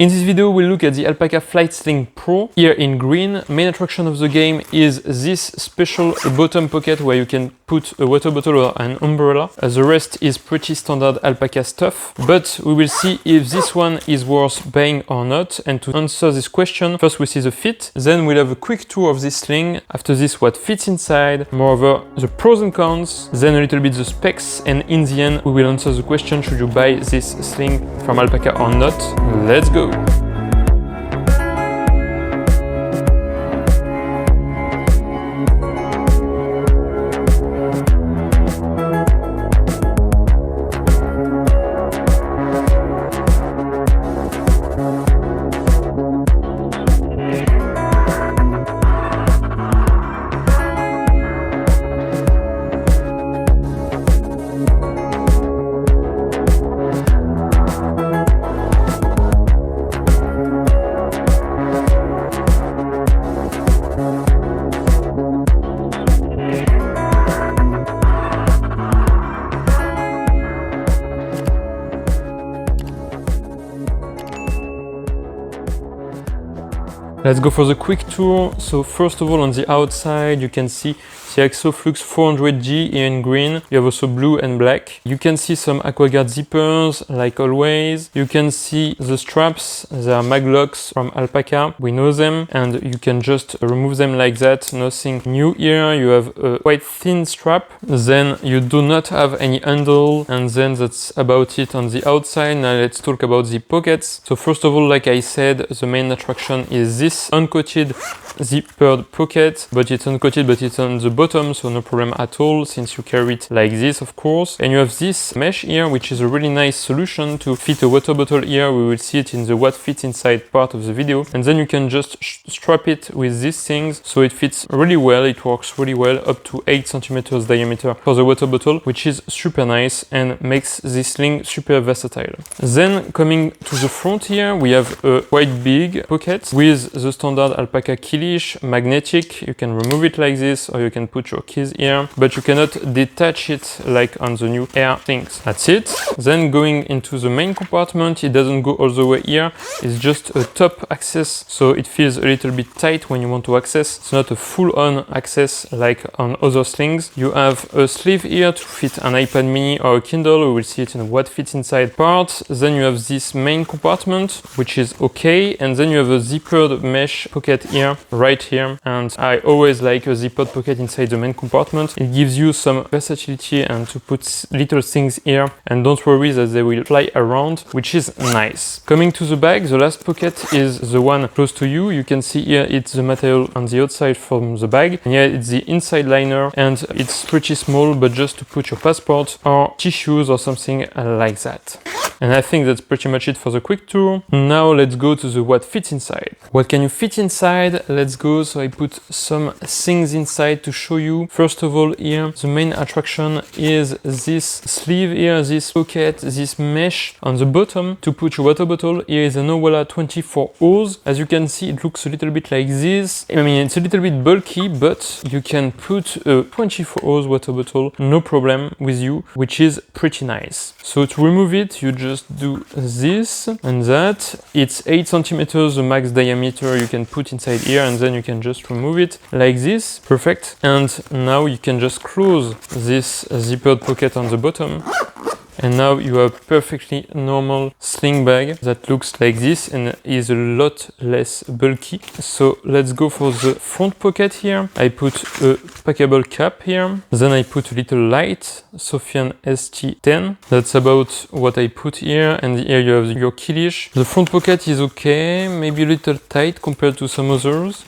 In this video, we'll look at the ALPAKA Flight Sling Pro. Here in green, main attraction of the game is this special bottom pocket where you can put a water bottle or an umbrella. The rest is pretty standard ALPAKA stuff, but we will see if this one is worth buying or not. And to answer this question, first we see the fit, then we'll have a quick tour of this sling. After this, what fits inside, moreover the pros and cons, then a little bit the specs, and in the end we will answer the question, should you buy this sling from ALPAKA or not? Let's go! Let's go for the quick tour. So first of all, on the outside, you can see the Axoflux 400G here in green. You have also blue and black. You can see some AquaGuard zippers, like always. You can see the straps. They are maglocks from ALPAKA. We know them, and you can just remove them like that. Nothing new here. You have a quite thin strap. Then you do not have any handle, and then that's about it on the outside. Now let's talk about the pockets. So first of all, like I said, the main attraction is this uncoated zippered pocket, but it's uncoated, but it's on the bottom, so no problem at all since you carry it like this, of course. And you have this mesh here, which is a really nice solution to fit a water bottle here. We will see it in the what fits inside part of the video, and then you can just strap it with these things, so it fits really well. It works really well, up to 8 centimeters diameter for the water bottle, which is super nice and makes this sling super versatile. Then coming to the front here, we have a quite big pocket with the standard ALPAKA key leash, magnetic. You can remove it like this, or you can put your keys here, but you cannot detach it like on the new Air things. That's it. Then going into the main compartment, it doesn't go all the way here. It's just a top access, so it feels a little bit tight when you want to access. It's not a full-on access like on other slings. You have a sleeve here to fit an iPad mini or a Kindle. We will see it in what fits inside part. Then you have this main compartment, which is okay, and then you have a zippered mesh pocket here, right here, and I always like a zippered pocket inside the main compartment. It gives you some versatility and to put little things here, and don't worry that they will fly around, which is nice. Coming to the bag, the last pocket is the one close to you. You can see here it's the material on the outside from the bag, and here it's the inside liner, and it's pretty small, but just to put your passport or tissues or something like that. And I think that's pretty much it for the quick tour. Now let's go to the what fits inside. What can you fit inside? Let's go. So I put some things inside to show you. First of all, here the main attraction is this sleeve here, this pocket, this mesh on the bottom to put your water bottle. Here is an Owala 24 Oz. As you can see, it looks a little bit like this. I mean, it's a little bit bulky, but you can put a 24 Oz water bottle, no problem with you, which is pretty nice. So to remove it, you just do this and that. It's 8 centimeters the max diameter you can put inside here, and then you can just remove it like this. Perfect. And now you can just close this zippered pocket on the bottom. And now you have perfectly normal sling bag that looks like this and is a lot less bulky. So let's go for the front pocket here. I put a packable cap here. Then I put a little light, Sofian ST10. That's about what I put here. And here you have your key leash. The front pocket is okay, maybe a little tight compared to some others.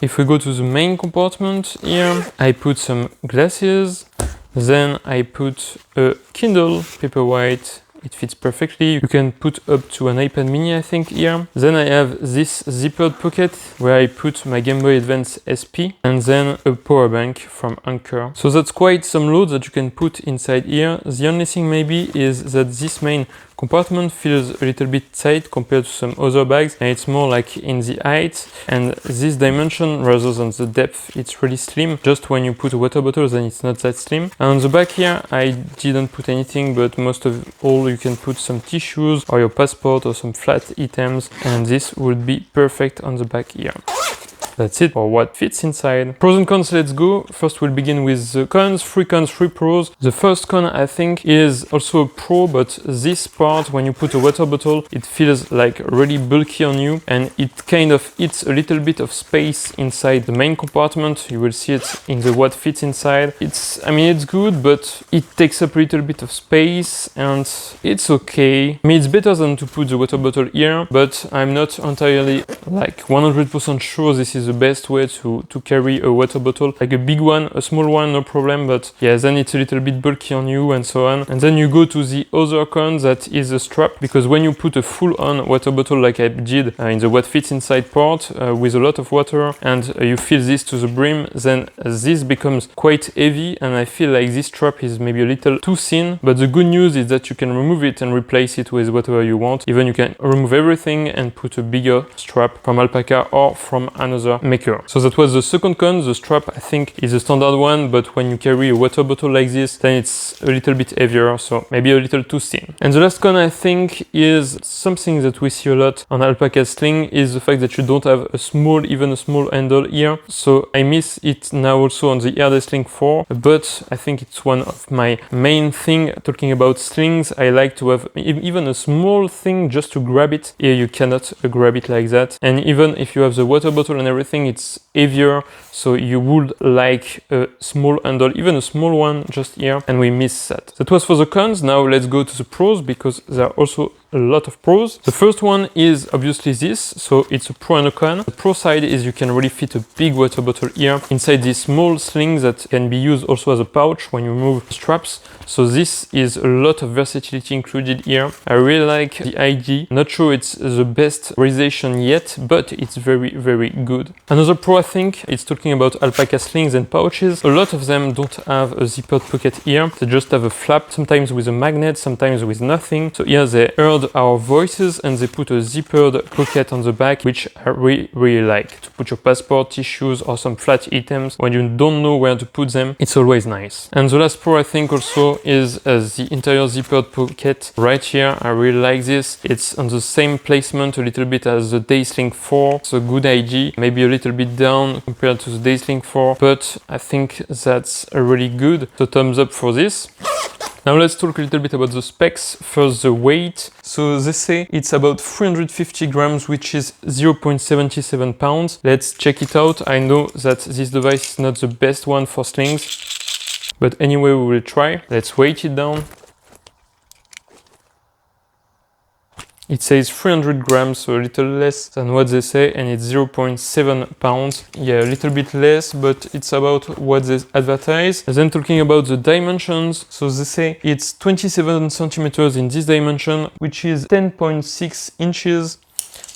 If we go to the main compartment here, I put some glasses. Then I put a Kindle Paperwhite. It fits perfectly. You can put up to an iPad mini, I think, here. Then I have this zippered pocket where I put my Game Boy Advance SP, and then a power bank from Anker. So that's quite some load that you can put inside here. The only thing maybe is that this main compartment feels a little bit tight compared to some other bags, and it's more like in the height, and this dimension rather than the depth, it's really slim. Just when you put a water bottle, then it's not that slim. And on the back here, I didn't put anything, but most of all you can put some tissues or your passport or some flat items, and this would be perfect on the back here. That's it for what fits inside. Pros and cons, let's go. First we'll begin with the cons, 3 cons, 3 pros. The first con I think is also a pro, but this part when you put a water bottle, it feels like really bulky on you, and it kind of eats a little bit of space inside the main compartment. You will see it in the what fits inside. I mean it's good, but it takes up a little bit of space and it's okay. I mean it's better than to put the water bottle here, but I'm not entirely like 100% sure this is the best way to carry a water bottle. Like a big one, a small one, no problem, but yeah, then it's a little bit bulky on you and so on. And then you go to the other con, that is the strap, because when you put a full-on water bottle like I did in the what fits inside part with a lot of water, and you fill this to the brim, then this becomes quite heavy, and I feel like this strap is maybe a little too thin. But the good news is that you can remove it and replace it with whatever you want. Even you can remove everything and put a bigger strap from Alpaca or from another maker. So that was the second con. The strap I think is a standard one, but when you carry a water bottle like this, then it's a little bit heavier, so maybe a little too thin. And the last con I think is something that we see a lot on Alpaca Sling, is the fact that you don't have even a small handle here. So I miss it now also on the Air Sling 4, but I think it's one of my main thing talking about slings. I like to have even a small thing just to grab it. Here you cannot grab it like that, and even if you have the water bottle and everything, it's heavier, so you would like a small handle, even a small one just here, and we miss that. That was for the cons. Now let's go to the pros, because there are also a lot of pros. The first one is obviously this, so it's a pro and a con. The pro side is you can really fit a big water bottle here inside this small sling that can be used also as a pouch when you remove straps. So this is a lot of versatility included here. I really like the idea. Not sure it's the best realization yet, but it's very, very good. Another pro I think is talking about Alpaca slings and pouches. A lot of them don't have a zippered pocket here. They just have a flap, sometimes with a magnet, sometimes with nothing. So here they heard our voices and they put a zippered pocket on the back, which I really like. To put your passport, tissues or some flat items when you don't know where to put them, it's always nice. And the last pro I think also is the interior zippered pocket right here. I really like this. It's on the same placement a little bit as the Sling 4. It's a good idea, maybe a little bit down compared to the Sling 4, but I think that's really good. So thumbs up for this. Now let's talk a little bit about the specs. First, the weight. So they say it's about 350 grams, which is 0.77 pounds. Let's check it out. I know that this device is not the best one for slings, but anyway, we will try. Let's weight it down. It says 300 grams, so a little less than what they say, and it's 0.7 pounds. Yeah, a little bit less, but it's about what they advertise. And then talking about the dimensions, so they say it's 27 centimeters in this dimension, which is 10.6 inches.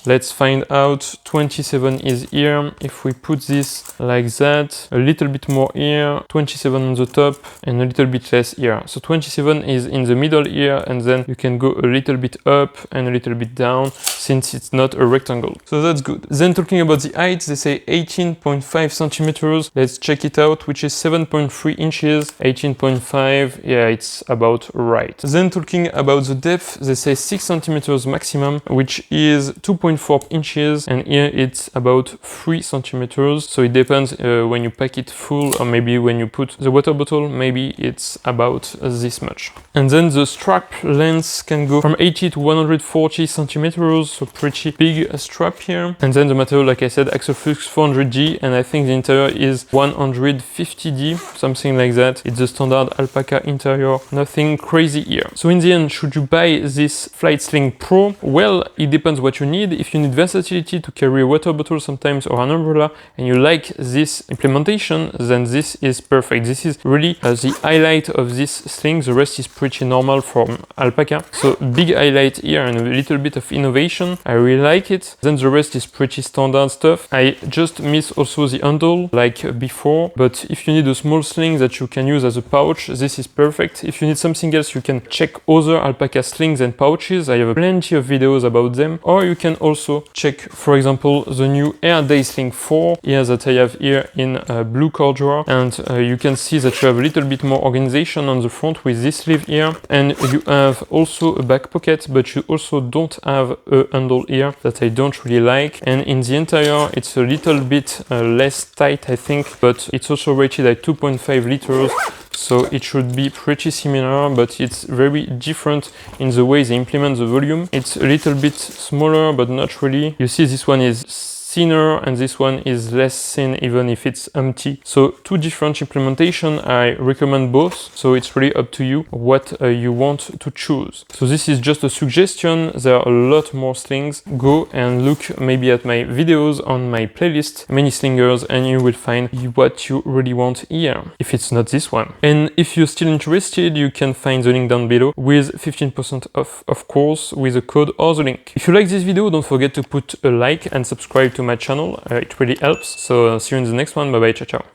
Let's find out. 27 is here. If we put this like that, a little bit more here, 27 on the top, and a little bit less here. So 27 is in the middle here, and then you can go a little bit up and a little bit down, since it's not a rectangle. So that's good. Then talking about the height, they say 18.5 centimeters. Let's check it out, which is 7.3 inches. 18.5, yeah, it's about right. Then talking about the depth, they say 6 centimeters maximum, which is 2.4 inches, and here it's about 3 centimeters. So it depends when you pack it full, or maybe when you put the water bottle, maybe it's about this much. And then the strap length can go from 80 to 140 centimeters, so pretty big strap here. And then the material, like I said, Axoflux 400D, and I think the interior is 150D, something like that. It's the standard Alpaca interior, nothing crazy here. So in the end, should you buy this Flight Sling Pro? Well, it depends what you need. if you need versatility to carry a water bottle sometimes or an umbrella and you like this implementation, then this is perfect. This is really the highlight of this sling. The rest is pretty normal from ALPAKA. So big highlight here and a little bit of innovation. I really like it. Then the rest is pretty standard stuff. I just miss also the handle like before, but if you need a small sling that you can use as a pouch, this is perfect. If you need something else, you can check other ALPAKA slings and pouches. I have plenty of videos about them. Or you can also check, for example, the new Air Day Sling 4 here that I have here in blue corduroy, and you can see that you have a little bit more organization on the front with this sleeve here, and you have also a back pocket, but you also don't have a handle here that I don't really like. And in the interior, it's a little bit less tight, I think, but it's also rated at 2.5 liters. So it should be pretty similar, but it's very different in the way they implement the volume. It's a little bit smaller, but not really. You see this one is thinner and this one is less thin, even if it's empty. So two different implementation. I recommend both, so it's really up to you what you want to choose. So this is just a suggestion. There are a lot more slings. Go and look maybe at my videos on my playlist, Many Slingers, and you will find what you really want here, if it's not this one. And if you're still interested, you can find the link down below with 15% off, of course, with the code or the link. If you like this video, don't forget to put a like and subscribe to my channel. It really helps. So see you in the next one. Bye bye, ciao ciao.